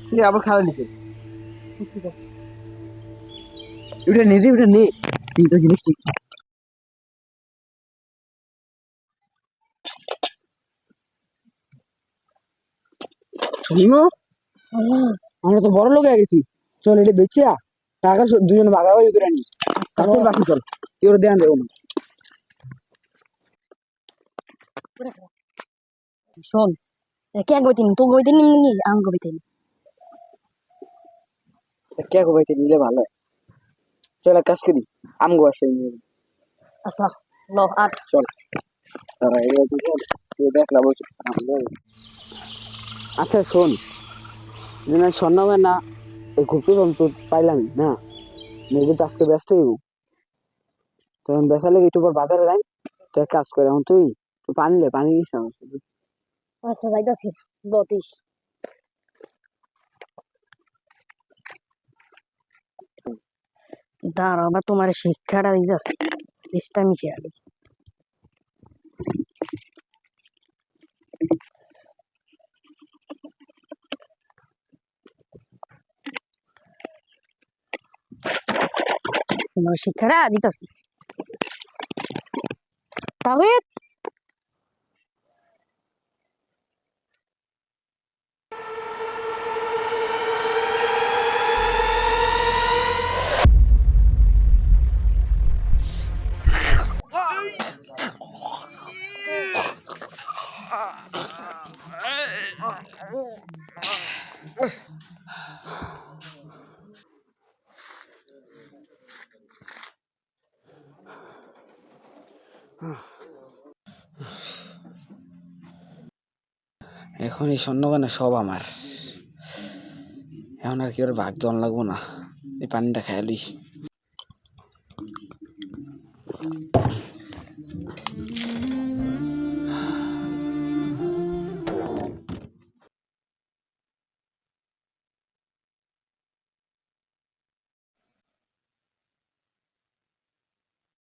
তুই আবার খাওয়া নিতে ওটা নে ওটা নে তুই তো জিনিস ঠিক শুনো আমরা তো বড় লোক হয়ে গেছি চল এটা বেচে টাকা দুজনে ভাগাভাগি করে আনি তারপর বাকি চল তুই ওর ধ্যান দেবো না শোন কে গইতিন তো গইতিন নি আং গইতিন কে কবাইতে নিলে ভালো হয় চল এক কাজ করি আমগো আসে আচ্ছা ল আট চল তারা এবার তুই দেখলাম আচ্ছা শোন স্বর্ণ না এই ঘুরতে তো পাইলাম না মেয়েদের তো আজকে ব্যস্ত হইব তখন বেসা লেগে একটু পর বাজারে যাই তো এক কাজ করে এখন তুই পানি নিস না আচ্ছা যাইতাছি লতি দাঁড়াও বা তোমার শিক্ষাটা দিতেছি চেষ্টা মিশে আগে তোমার শিক্ষাটা দিতেছি তবে এখন এই স্বর্ণগয়না সব আমার এখন আর কি ওর ভাগ দন লাগবো না এই পানিটা খেয়ালি